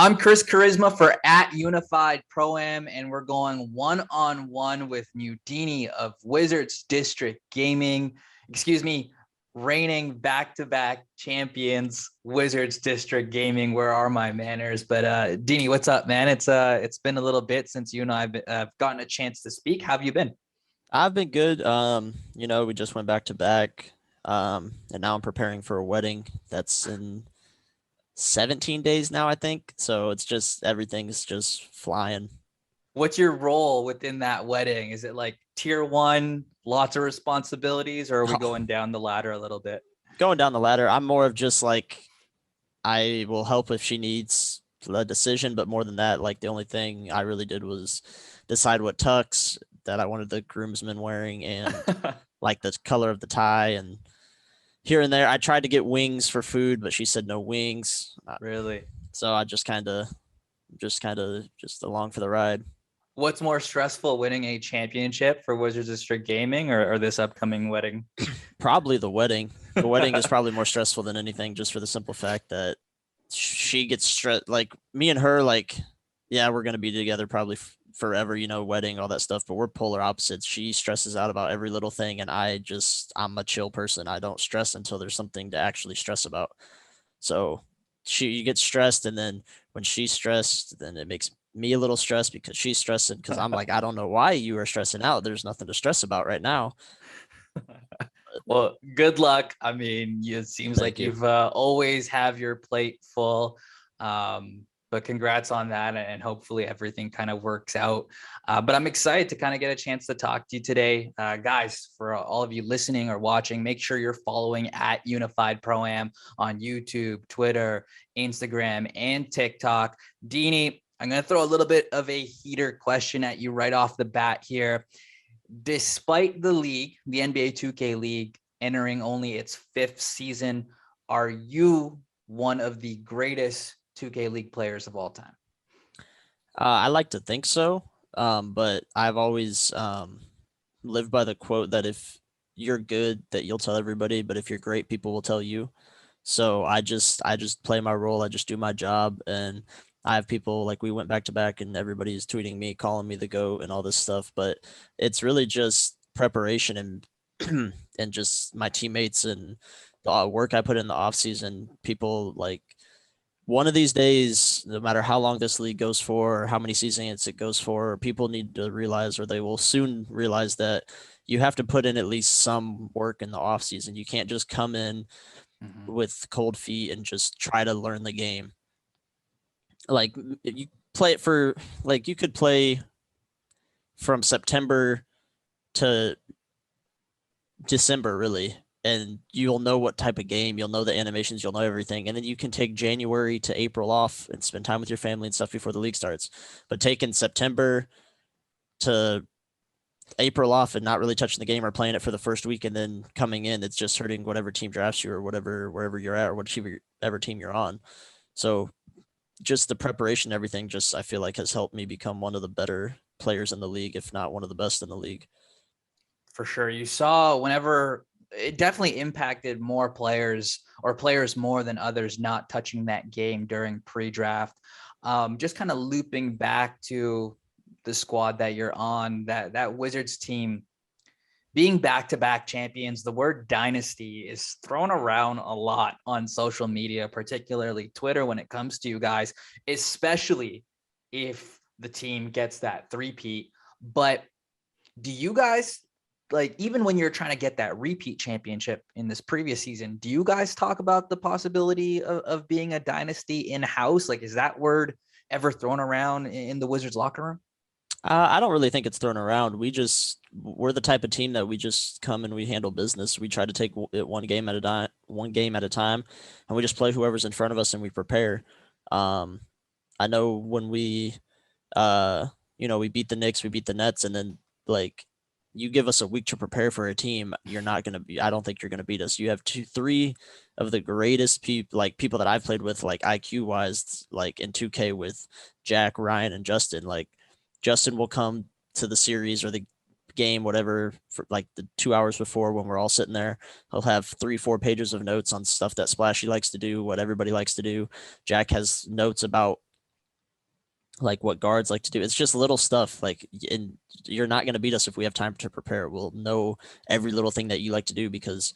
I'm Kris Cuaresma for at Unified Pro-Am, and we're going one-on-one with Newdini of Wizards District Gaming. Reigning back-to-back champions, Wizards District Gaming. Where are my manners? But Dini, what's up, man? It's been a little bit since you and I have gotten a chance to speak. How have you been? I've been good. We just went back to back. And now I'm preparing for a wedding that's in 17 days now, I think. So it's just everything's just flying. What's your role within that wedding? Is it like tier one, lots of responsibilities, or are we going down the ladder a little bit? Going down the ladder, I'm more of just like I will help if she needs a decision, but more than that, like the only thing I really did was decide what tux that I wanted the groomsmen wearing and like the color of the tie and here and there. I tried to get wings for food, but she said no wings. Really? So I just along for the ride. What's more stressful, winning a championship for Wizards District Gaming or this upcoming wedding? Probably the wedding. The wedding is probably more stressful than anything, just for the simple fact that she gets stressed. Like me and her, like, yeah, we're gonna be together probably forever, wedding, all that stuff. But we're polar opposites. She stresses out about every little thing, and I'm a chill person. I don't stress until there's something to actually stress about. So she gets stressed, and then when she's stressed, then it makes me a little stressed because she's stressing because I'm like, I don't know why you are stressing out. There's nothing to stress about right now. Well, good luck. I mean, it seems Thank like you. you've always have your plate full. But congrats on that, and hopefully everything kind of works out. But I'm excited to kind of get a chance to talk to you today. Guys, for all of you listening or watching, make sure you're following at Unified Pro-Am on YouTube, Twitter, Instagram, and TikTok. Dini, I'm going to throw a little bit of a heater question at you right off the bat here. Despite the league, the NBA 2K League, entering only its fifth season, are you one of the greatest 2K League players of all time? I like to think so, but I've always lived by the quote that if you're good, that you'll tell everybody, but if you're great, people will tell you. So I just play my role. I just do my job, and I have people like we went back to back, and everybody's tweeting me, calling me the GOAT, and all this stuff. But it's really just preparation and and just my teammates and the work I put in the off season. People like one of these days, no matter how long this league goes for, or how many seasons it goes for, people need to realize, or they will soon realize that you have to put in at least some work in the off season. You can't just come in with cold feet and just try to learn the game. Like you play it for like you could play from September to December really, and you'll know what type of game, you'll know the animations, you'll know everything, and then you can take January to April off and spend time with your family and stuff before the league starts. But taking September to April off and not really touching the game or playing it for the first week and then coming in, it's just hurting whatever team drafts you or whatever wherever you're at or whatever team you're on. So just the preparation, everything, just I feel like has helped me become one of the better players in the league, if not one of the best in the league. For sure. You saw whenever it definitely impacted more players or players more than others not touching that game during pre-draft. Just kind of looping back to the squad that you're on, that Wizards team being back-to-back champions. The word dynasty is thrown around a lot on social media, particularly Twitter, when it comes to you guys, especially if the team gets that three-peat. But do you guys, like, even when you're trying to get that repeat championship in this previous season, do you guys talk about the possibility of being a dynasty in-house? Like, is that word ever thrown around in the Wizards locker room? I don't really think it's thrown around. We're the type of team that we just come and we handle business. We try to take it one game at a time, and we just play whoever's in front of us and we prepare. Um, I know when we beat the Knicks, we beat the Nets, and then like you give us a week to prepare for a team, you're not gonna be. I don't think you're gonna beat us. You have three of the greatest people that I've played with, like IQ wise, like in 2K with Jack, Ryan, and Justin. Like Justin will come to the series or the game, whatever, for like the 2 hours before when we're all sitting there. He'll have 3-4 pages of notes on stuff that Splashy likes to do, what everybody likes to do. Jack has notes about like what guards like to do. It's just little stuff like, and you're not going to beat us if we have time to prepare. We'll know every little thing that you like to do because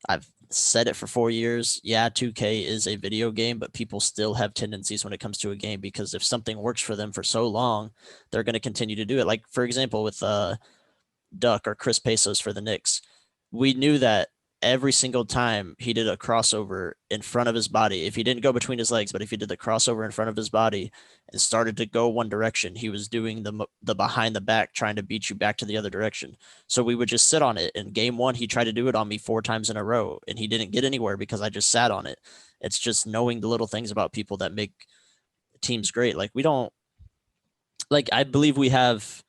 I've said it for 4 years. Yeah, 2K is a video game, but people still have tendencies when it comes to a game because if something works for them for so long, they're going to continue to do it. Like, for example, with Duck or Chris Pesos for the Knicks, we knew that every single time he did a crossover in front of his body, if he didn't go between his legs, but if he did the crossover in front of his body and started to go one direction, he was doing the behind the back, trying to beat you back to the other direction. So we would just sit on it. In game one, he tried to do it on me 4 times in a row, and he didn't get anywhere because I just sat on it. It's just knowing the little things about people that make teams great. Like we don't like I believe we have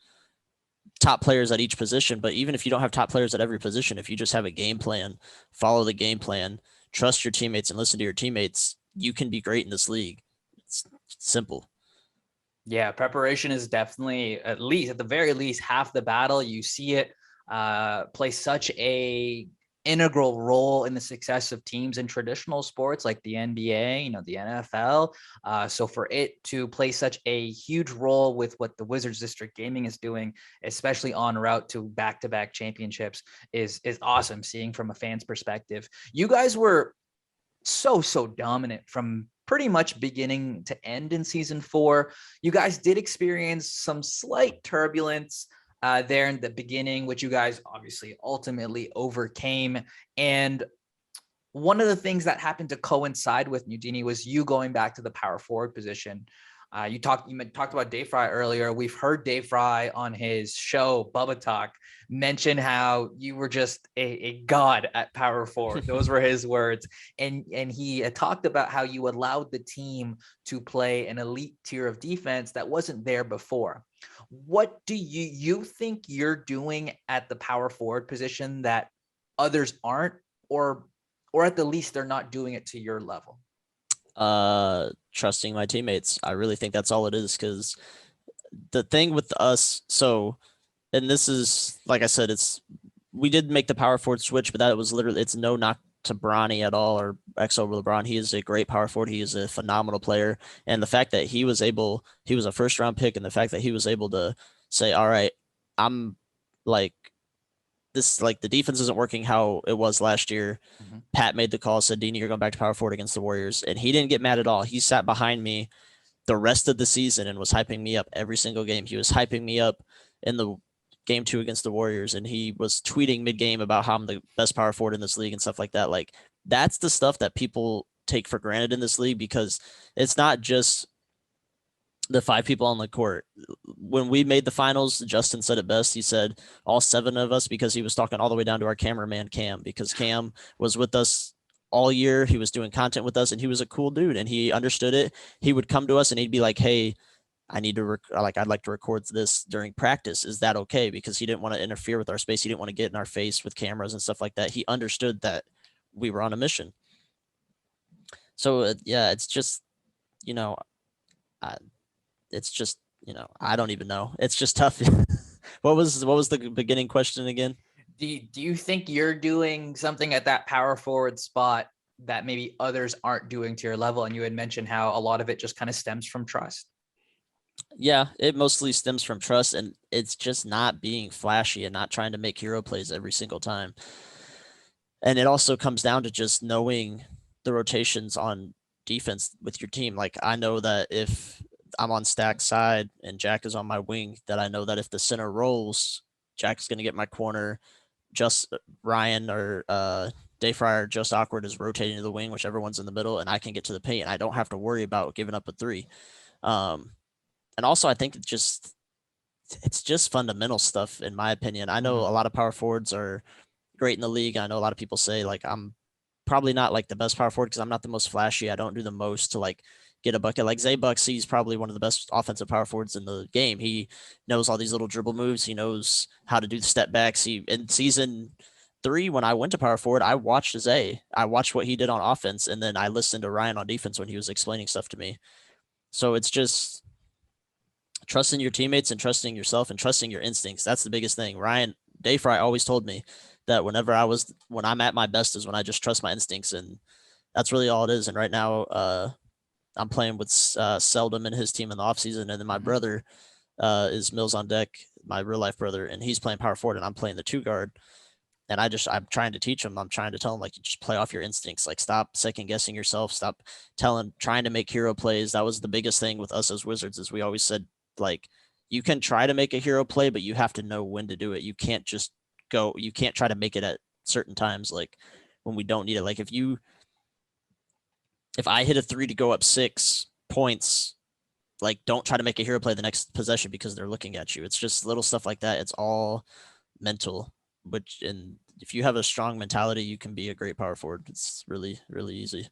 top players at each position, but even if you don't have top players at every position, if you just have a game plan, follow the game plan, trust your teammates and listen to your teammates, you can be great in this league. It's simple. Yeah, preparation is definitely, at least at the very least, half the battle. You see it play such a integral role in the success of teams in traditional sports like the NBA, the NFL. So for it to play such a huge role with what the Wizards District Gaming is doing, especially en route to back-to-back championships, is awesome. Seeing from a fan's perspective, you guys were so dominant from pretty much beginning to end in season 4. You guys did experience some slight turbulence there in the beginning, which you guys obviously ultimately overcame. And one of the things that happened to coincide with Newdini was you going back to the power forward position. You talked about Dave Fry earlier. We've heard Dave Fry on his show Bubba Talk mention how you were just a god at power forward. Those were his words. And he talked about how you allowed the team to play an elite tier of defense that wasn't there before. What do you think you're doing at the power forward position that others aren't, or at the least they're not doing it to your level? Trusting my teammates. I really think that's all it is, because the thing with us, and this is, like I said, we did make the power forward switch, but that was literally, it's no knock to Bronny at all, or X over LeBron. He is a great power forward. He is a phenomenal player. And the fact that he was a first round pick, and the fact that he was able to say, all right, I'm like, this, like, the defense isn't working how it was last year. Mm-hmm. Pat made the call, said, Dini, you're going back to power forward against the Warriors. And he didn't get mad at all. He sat behind me the rest of the season and was hyping me up every single game. He was hyping me up in the game 2 against the Warriors, and he was tweeting mid-game about how I'm the best power forward in this league and stuff like that. Like, that's the stuff that people take for granted in this league, because it's not just the 5 people on the court. When we made the finals, Justin said it best. He said all 7 of us, because he was talking all the way down to our cameraman, Cam, because Cam was with us all year. He was doing content with us, and he was a cool dude, and he understood it. He would come to us and he'd be like, hey, I need to I'd like to record this during practice. Is that okay? Because he didn't want to interfere with our space. He didn't want to get in our face with cameras and stuff like that. He understood that we were on a mission. So yeah, it's just, it's just, I don't even know. It's just tough. What was the beginning question again? Do you think you're doing something at that power forward spot that maybe others aren't doing to your level? And you had mentioned how a lot of it just kind of stems from trust. Yeah, it mostly stems from trust, and it's just not being flashy and not trying to make hero plays every single time. And it also comes down to just knowing the rotations on defense with your team. Like, I know that if I'm on Stack's side and Jack is on my wing, that I know that if the center rolls, Jack's going to get my corner. Just Ryan or Dave Fryer, just awkward, is rotating to the wing, whichever one's in the middle, and I can get to the paint. And I don't have to worry about giving up a 3. And also, I think it's just fundamental stuff, in my opinion. I know a lot of power forwards are great in the league. I know a lot of people say, like, I'm probably not like the best power forward because I'm not the most flashy. I don't do the most to like get a bucket. Like Zay Bucks, he's probably one of the best offensive power forwards in the game. He knows all these little dribble moves. He knows how to do the step backs. In season 3, when I went to power forward, I watched Zay. I watched what he did on offense, and then I listened to Ryan on defense when he was explaining stuff to me. So it's just trusting your teammates and trusting yourself and trusting your instincts. That's the biggest thing. Dave Fry always told me that when I'm at my best is when I just trust my instincts, and that's really all it is. And right now, I'm playing with Seldom and his team in the offseason, and then my brother is Mills on Deck, my real life brother, and he's playing power forward, and I'm playing the 2 guard. And I'm trying to teach him. I'm trying to tell him, like, you just play off your instincts. Like, stop second guessing yourself. Stop trying to make hero plays. That was the biggest thing with us as Wizards, is we always said, like, you can try to make a hero play, but you have to know when to do it. You can't just you can't try to make it at certain times, like when we don't need it. Like, if I hit a 3 to go up 6 points, like, don't try to make a hero play the next possession because they're looking at you. It's just little stuff like that. It's all mental. And if you have a strong mentality, you can be a great power forward. It's really, really easy.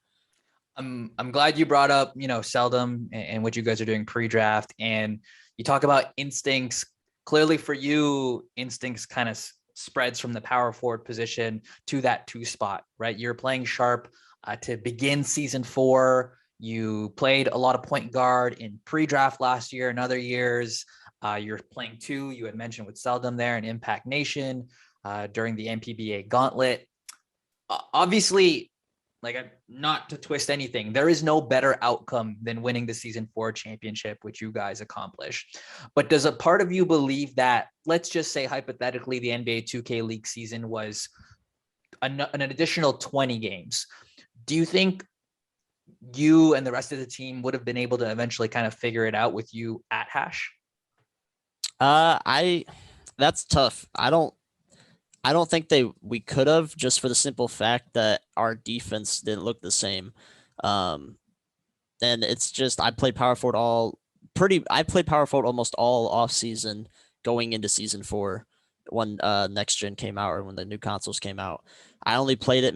I'm glad you brought up, Seldom and what you guys are doing pre-draft, and you talk about instincts. Clearly for you, instincts kind of spreads from the power forward position to that 2 spot, right? You're playing sharp to begin season 4. You played a lot of point guard in pre-draft last year and other years. You're playing 2, you had mentioned, with Seldom there in Impact Nation during the MPBA Gauntlet. Obviously, like, not to twist anything, there is no better outcome than winning the season 4 championship, which you guys accomplished. But does a part of you believe that, let's just say hypothetically, the NBA 2K League season was an additional 20 games? Do you think you and the rest of the team would have been able to eventually kind of figure it out with you at Hash? That's tough. I don't think we could have, just for the simple fact that our defense didn't look the same. And it's just, I played power forward almost all off season going into season 4 when next gen came out, or when the new consoles came out. I only played guard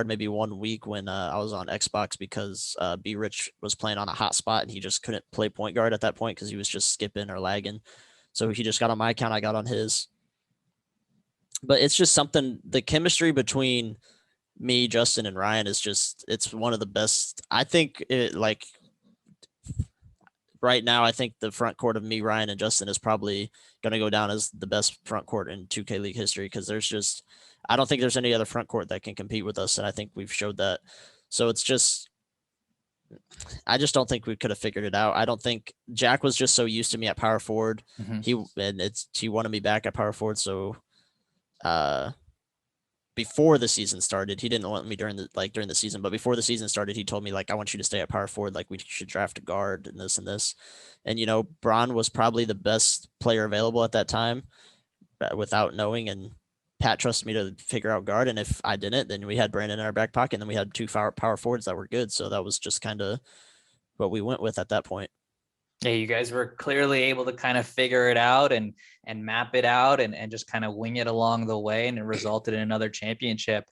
maybe 1 week when I was on Xbox, because B Rich was playing on a hot spot and he just couldn't play point guard at that point because he was just skipping or lagging. So he just got on my account, I got on his. But it's just something, the chemistry between me, Justin, and Ryan is just, it's one of the best. I think right now, I think the front court of me, Ryan, and Justin is probably going to go down as the best front court in 2K League history, because I don't think there's any other front court that can compete with us. And I think we've showed that. So it's just, I just don't think we could have figured it out. I don't think Jack was just so used to me at power forward. He wanted me back at power forward. So, before the season started, he didn't want me during the season, but before the season started, he told me, like, I want you to stay at power forward. Like, we should draft a guard and this and this. And, Bron was probably the best player available at that time, without knowing. And Pat trusted me to figure out guard. And if I didn't, then we had Brandon in our back pocket, and then we had 2 power forwards that were good. So that was just kind of what we went with at that point. Yeah, you guys were clearly able to kind of figure it out and map it out and just kind of wing it along the way, and it resulted in another championship.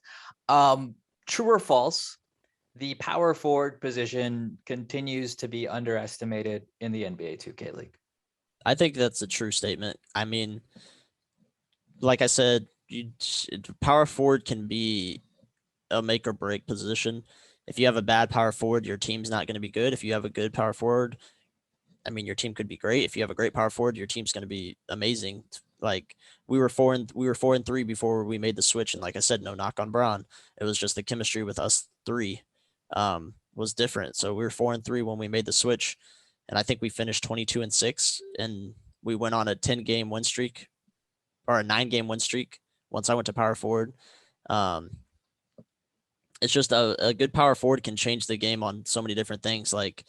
True or false, the power forward position continues to be underestimated in the NBA 2K League? I think that's a true statement. I mean, like I said, power forward can be a make or break position. If you have a bad power forward, your team's not going to be good. If you have a good power forward, I mean, your team could be great. If you have a great power forward, your team's going to be amazing. Like, we were 4-3 before we made the switch, and like I said, no knock on Braun. It was just the chemistry with us 3 was different. So we were 4-3 when we made the switch, and I think we finished 22-6, and we went on a 10-game win streak, or a 9-game win streak once I went to power forward. It's just a good power forward can change the game on so many different things. Like,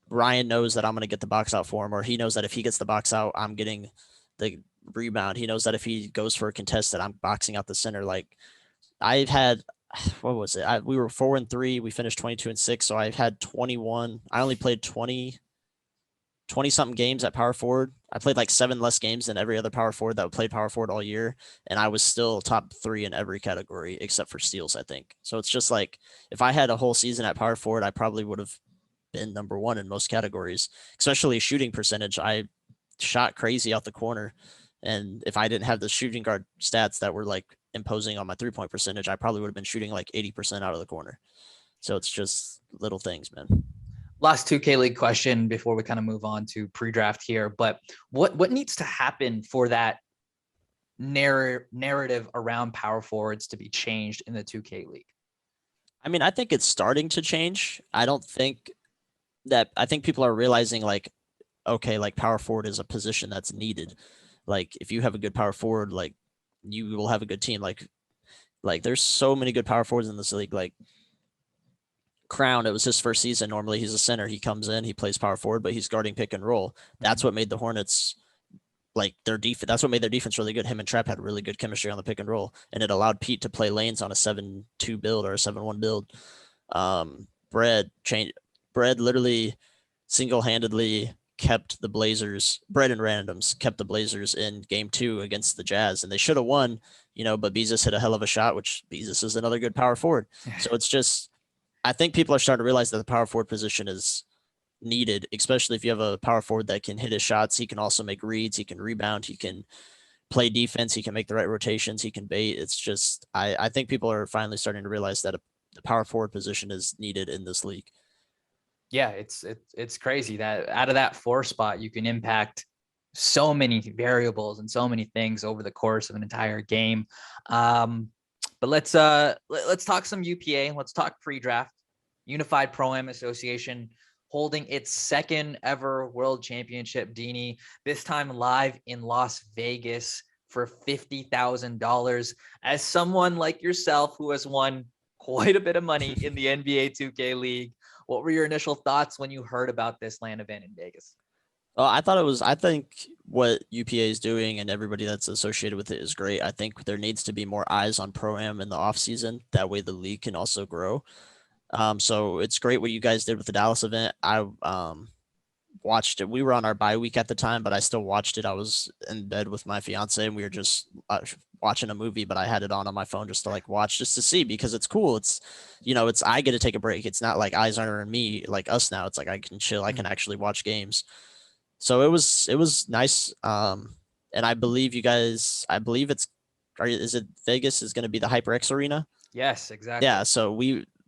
Ryan knows that I'm going to get the box out for him, or he knows that if he gets the box out, I'm getting the rebound. He knows that if he goes for a contest, that I'm boxing out the center. Like, I've had, what was it? We were 4-3. We finished 22-6. So I've had 21. I only played 20 something games at power forward. I played like 7 less games than every other power forward that played power forward all year. And I was still top 3 in every category except for steals, I think. So it's just like, if I had a whole season at power forward, I probably would have been number 1 in most categories, especially shooting percentage. I shot crazy out the corner. And if I didn't have the shooting guard stats that were like imposing on my 3-point percentage, I probably would have been shooting like 80% out of the corner. So it's just little things, man. Last 2K League question before we kind of move on to pre-draft here, but what needs to happen for that narrative around power forwards to be changed in the 2K League? I mean, I think it's starting to change. I think people are realizing like, okay, like power forward is a position that's needed. Like if you have a good power forward, like you will have a good team. Like there's so many good power forwards in this league. Like Crown, it was his first season. Normally he's a center. He comes in, he plays power forward, but he's guarding pick and roll. That's Mhm. what made the Hornets like their defense. That's what made their defense really good. Him and Trap had really good chemistry on the pick and roll, and it allowed Pete to play lanes on a 7-2 build or a 7-1 build. Um, Bread change. Bread literally single-handedly kept the Blazers. Bread and Randoms kept the Blazers in Game 2 against the Jazz, and they should have won. But Beezus hit a hell of a shot, which Beezus is another good power forward. So it's just, I think people are starting to realize that the power forward position is needed, especially if you have a power forward that can hit his shots. He can also make reads. He can rebound. He can play defense. He can make the right rotations. He can bait. It's just, I think people are finally starting to realize that the power forward position is needed in this league. Yeah, it's crazy that out of that 4 spot you can impact so many variables and so many things over the course of an entire game. But let's talk some UPA. Let's talk pre-draft. Unified Pro-Am Association holding its second ever World Championship, Dini, this time live in Las Vegas for $50,000. As someone like yourself who has won quite a bit of money in the NBA 2K League, what were your initial thoughts when you heard about this LAN event in Vegas? I think what UPA is doing and everybody that's associated with it is great. I think there needs to be more eyes on Pro-Am in the off season. That way the league can also grow. So it's great what you guys did with the Dallas event. I watched it. We were on our bye week at the time, but I still watched it. I was in bed with my fiance and we were just watching a movie, but I had it on my phone just to like watch, just to see, because it's cool. It's I get to take a break. It's not like eyes aren't on me like us now. It's like I can chill. I can actually watch games. So it was nice. And I believe you guys. I believe is it Vegas is going to be the HyperX Arena? Yes, exactly. Yeah. So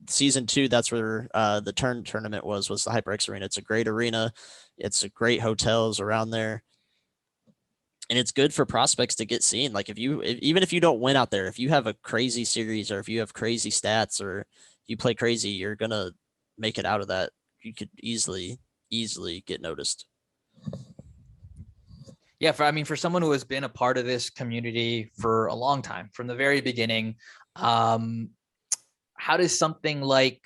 season 2, that's where the tournament was the HyperX Arena. It's a great arena. It's a great hotels around there, and it's good for prospects to get seen. Like even if you don't win out there, if you have a crazy series or if you have crazy stats or you play crazy, you're gonna make it out of that. You could easily get noticed. Yeah, for someone who has been a part of this community for a long time, from the very beginning, um, how does something like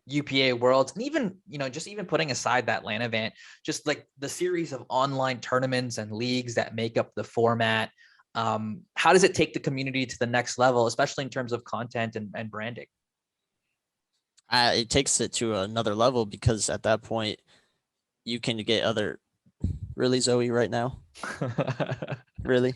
UPA Worlds, and even just even putting aside that LAN event, just like the series of online tournaments and leagues that make up the format, how does it take the community to the next level, especially in terms of content and branding? It takes it to another level because at that point you can get other. Really, Zoe, right now? Really?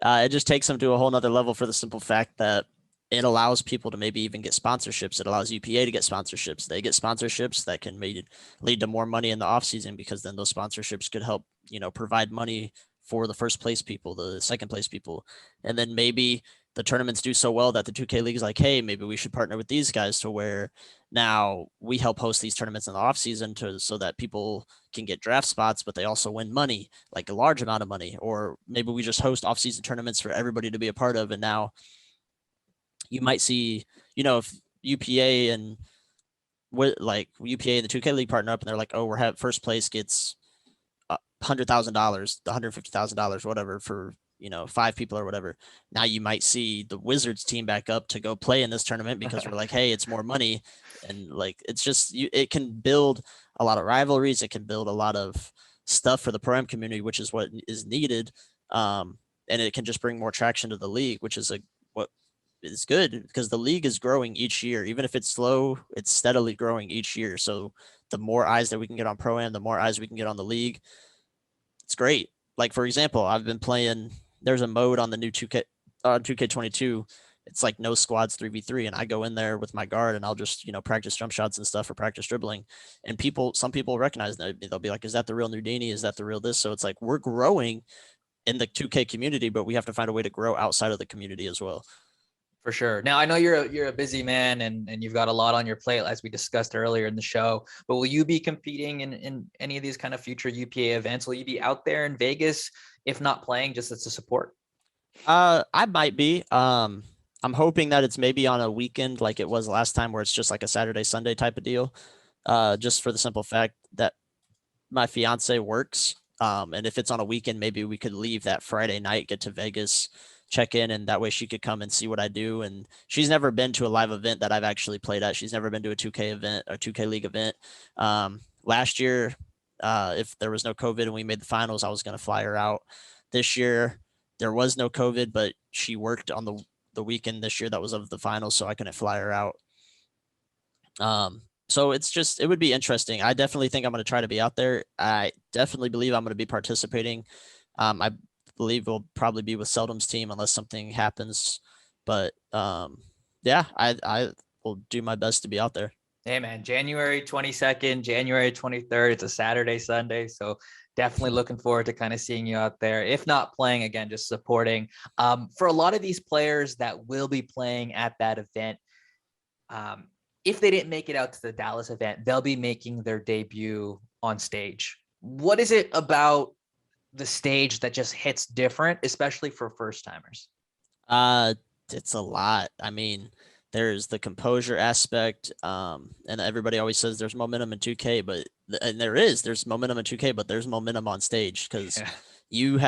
It just takes them to a whole nother level for the simple fact that it allows people to maybe even get sponsorships. It allows UPA to get sponsorships. They get sponsorships that can maybe lead to more money in the offseason, because then those sponsorships could help, provide money for the first place people, the second place people. And then maybe the tournaments do so well that the 2K League is like, hey, maybe we should partner with these guys to where now we help host these tournaments in the offseason so that people can get draft spots, but they also win money, like a large amount of money. Or maybe we just host off-season tournaments for everybody to be a part of. And now you might see, if UPA and like UPA and the 2K League partner up and they're like, oh, we're having first place gets $100,000, $150,000, whatever, for 5 people or whatever. Now you might see the Wizards team back up to go play in this tournament because we're like, hey, it's more money, and like it's just it can build a lot of rivalries. It can build a lot of stuff for the Pro-Am community, which is what is needed. And it can just bring more traction to the league, which is what is good, because the league is growing each year. Even if it's slow, it's steadily growing each year. So the more eyes that we can get on Pro-Am, the more eyes we can get on the league. It's great. Like for example, I've been playing. There's a mode on the new 2K 2K22. It's like no squads 3v3, and I go in there with my guard and I'll just practice jump shots and stuff or practice dribbling. And some people recognize that. They'll be like, "Is that the real Newdini? Is that the real this?" So it's like we're growing in the 2K community, but we have to find a way to grow outside of the community as well. For sure. Now I know you're a busy man and you've got a lot on your plate, as we discussed earlier in the show. But will you be competing in any of these kind of future UPA events? Will you be out there in Vegas, if not playing, just as a support? I might be. I'm hoping that it's maybe on a weekend like it was last time, where it's just like a Saturday, Sunday type of deal. Just for the simple fact that my fiance works. And if it's on a weekend, maybe we could leave that Friday night, get to Vegas, check in, and that way she could come and see what I do. And she's never been to a live event that I've actually played at. She's never been to a 2K event or 2K League event. Last year, if there was no COVID and we made the finals, I was going to fly her out. This year, there was no COVID, but she worked on the weekend this year that was of the finals, so I couldn't fly her out. So it would be interesting. I definitely think I'm going to try to be out there. I definitely believe I'm going to be participating. I believe we'll probably be with Seldom's team unless something happens. But yeah, I will do my best to be out there. Hey man, January 22nd, January 23rd. It's a Saturday, Sunday. So definitely looking forward to kind of seeing you out there. If not playing, again, just supporting. For a lot of these players that will be playing at that event, if they didn't make it out to the Dallas event, they'll be making their debut on stage. What is it about the stage that just hits different, especially for first timers? It's a lot. I mean, there's the composure aspect, and everybody always says there's momentum in 2K, but and there's momentum in 2K, but there's momentum on stage because you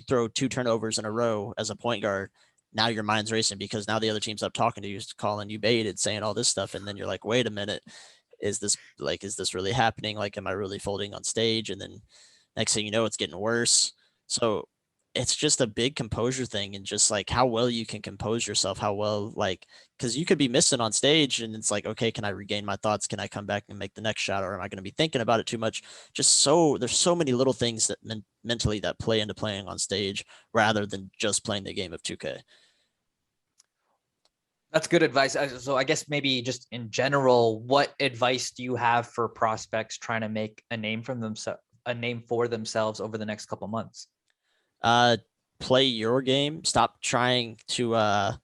throw 2 turnovers in a row as a point guard. Now your mind's racing because now the other team's up talking to you, calling you baited, saying all this stuff, and then you're like, wait a minute, is this really happening? Like, am I really folding on stage? And then next thing you know, it's getting worse. So it's just a big composure thing, and just like how well you can compose yourself, how well, like, because you could be missing on stage and it's like, okay, can I regain my thoughts? Can I come back and make the next shot? Or am I going to be thinking about it too much? There's so many little things that mentally that play into playing on stage rather than just playing the game of 2K. That's good advice. So I guess maybe just in general, what advice do you have for prospects trying to make a name for themselves over the next couple months? Play your game. Stop trying to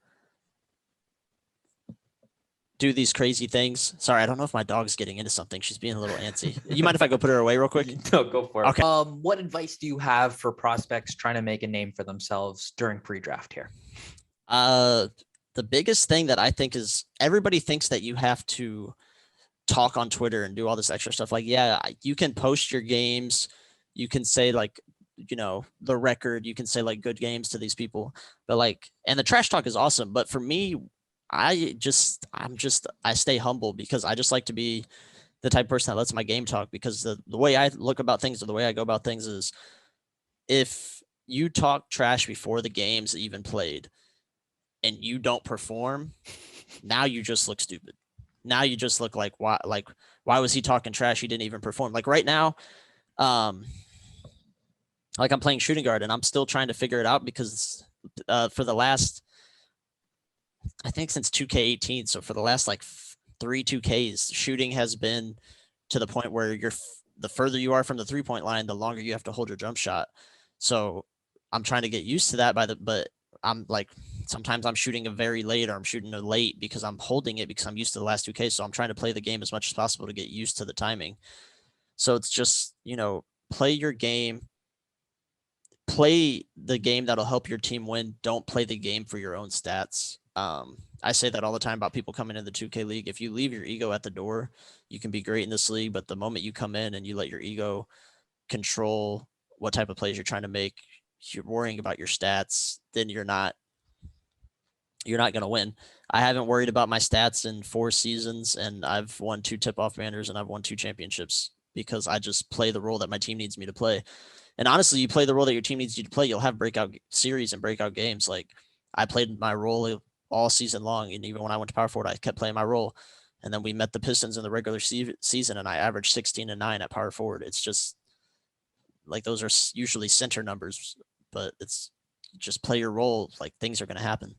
do these crazy things. Sorry, I don't know if my dog's getting into something. She's being a little antsy. You mind if I go put her away real quick? No, go for it. Okay. What advice do you have for prospects trying to make a name for themselves during pre-draft here? The biggest thing that I think is everybody thinks that you have to talk on Twitter and do all this extra stuff. Like, yeah, you can post your games. You can say like, the record, you can say like good games to these people, but like, and the trash talk is awesome. But for me, I stay humble because I just like to be the type of person that lets my game talk, because the way I look about things or the way I go about things is if you talk trash before the games that you've been played and you don't perform, now you just look stupid. Now you just look like, why was he talking trash? He didn't even perform. Like right now, like I'm playing shooting guard and I'm still trying to figure it out because for the last, I think since 2K18, so for the last like 3 2Ks, shooting has been to the point where the further you are from the 3-point line, the longer you have to hold your jump shot. So I'm trying to get used to that but I'm like, sometimes I'm shooting a very late or I'm shooting a late because I'm holding it because I'm used to the last 2K. So I'm trying to play the game as much as possible to get used to the timing. So it's just, play your game, play the game that'll help your team win. Don't play the game for your own stats. I say that all the time about people coming in the 2K league. If you leave your ego at the door, you can be great in this league. But the moment you come in and you let your ego control what type of plays you're trying to make, you're worrying about your stats, then you're not going to win. I haven't worried about my stats in 4 seasons, and I've won 2 tip-off banners and I've won 2 championships because I just play the role that my team needs me to play. And honestly, you play the role that your team needs you to play, you'll have breakout series and breakout games. Like I played my role all season long, and even when I went to power forward, I kept playing my role. And then we met the Pistons in the regular season, and I averaged 16 and 9 at power forward. It's just like those are usually center numbers, but it's just play your role. Like things are going to happen.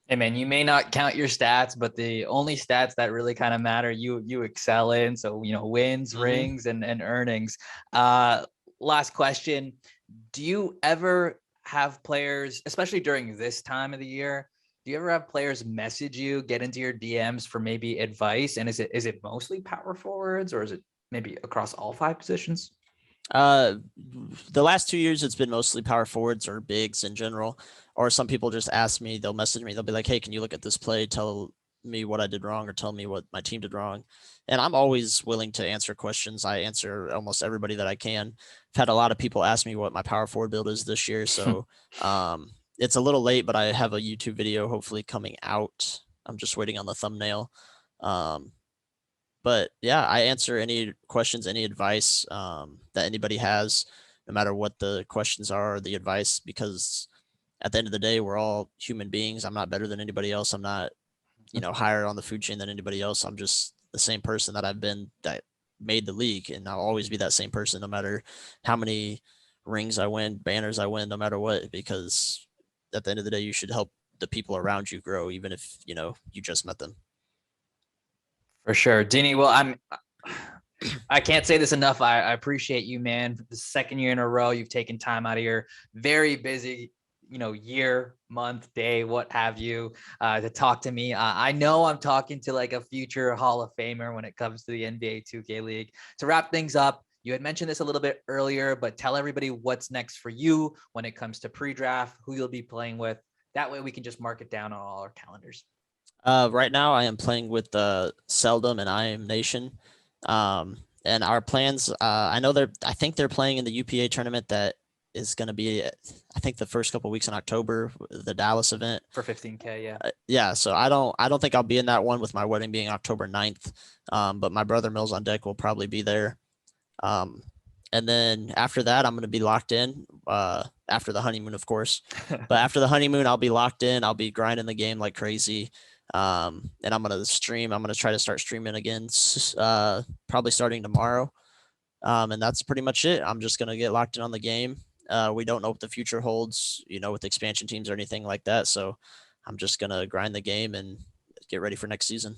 Hey man, you may not count your stats, but the only stats that really kind of matter, you excel in. So, wins, rings, and earnings. Last question. Do you ever have players, especially during this time of the year, do you ever have players message you, get into your DMs for maybe advice? And is it mostly power forwards, or is it maybe across all 5 positions? The last 2 years, it's been mostly power forwards or bigs in general. Or some people just ask me, they'll message me, they'll be like, hey, can you look at this play? Tell me what I did wrong or tell me what my team did wrong. And I'm always willing to answer questions. I answer almost everybody that I can. I've had a lot of people ask me what my power forward build is this year. So it's a little late, but I have a YouTube video hopefully coming out. I'm just waiting on the thumbnail. But yeah, I answer any questions, any advice that anybody has, no matter what the questions are or the advice, because at the end of the day, we're all human beings. I'm not better than anybody else. I'm not, higher on the food chain than anybody else. I'm just the same person that I've been that made the league, and I'll always be that same person, no matter how many rings I win, banners I win, no matter what, because at the end of the day, you should help the people around you grow, even if, you just met them. For sure. Dini, well, I can't say this enough. I appreciate you, man. For the second year in a row, you've taken time out of your very busy, year, month, day, what have you, to talk to me. I know I'm talking to like a future Hall of Famer when it comes to the NBA 2K League. To wrap things up, you had mentioned this a little bit earlier, but tell everybody what's next for you when it comes to pre-draft, who you'll be playing with. That way we can just mark it down on all our calendars. Right now, I am playing with Seldom and I Am Nation. And our plans, I think they're playing in the UPA tournament that is going to be, I think, the first couple weeks in October, the Dallas event for 15K. Yeah. Yeah. So I don't think I'll be in that one, with my wedding being October 9th. But my brother Mills on Deck will probably be there. And then after that, I'm going to be locked in, after the honeymoon, of course. But after the honeymoon, I'll be locked in. I'll be grinding the game like crazy. And I'm going to stream. I'm going to try to start streaming again, probably starting tomorrow. And that's pretty much it. I'm just going to get locked in on the game. We don't know what the future holds, with expansion teams or anything like that. So I'm just going to grind the game and get ready for next season.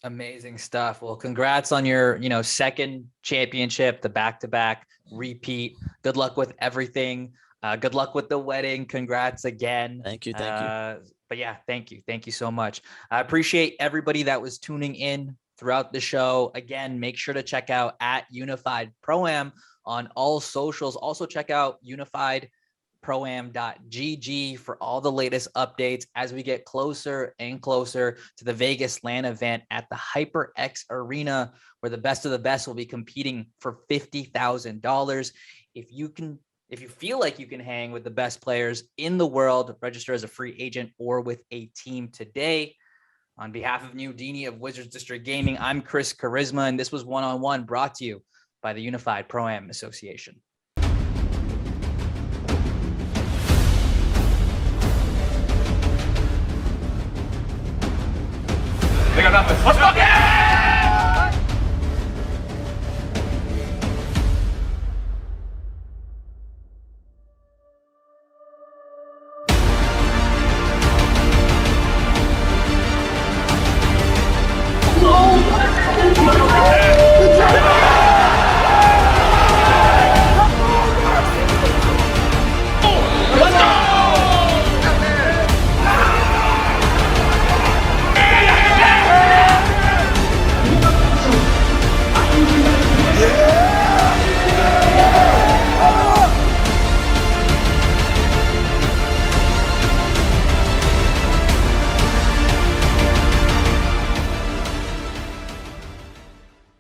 Amazing stuff. Well, congrats on your, second championship, the back-to-back repeat. Good luck with everything. Good luck with the wedding. Congrats again. Thank you. Thank you. But yeah, thank you. Thank you so much. I appreciate everybody that was tuning in throughout the show. Again, make sure to check out at Unified Pro-Am on all socials. Also check out unifiedproam.gg for all the latest updates as we get closer and closer to the Vegas LAN event at the HyperX Arena, where the best of the best will be competing for $50,000. If you feel like you can hang with the best players in the world, register as a free agent or with a team today. On behalf of Newdini of Wizards District Gaming, I'm Kris Cuaresma, and this was One-on-One, brought to you by the Unified Pro-Am Association. They got nothing. Let's fuck it!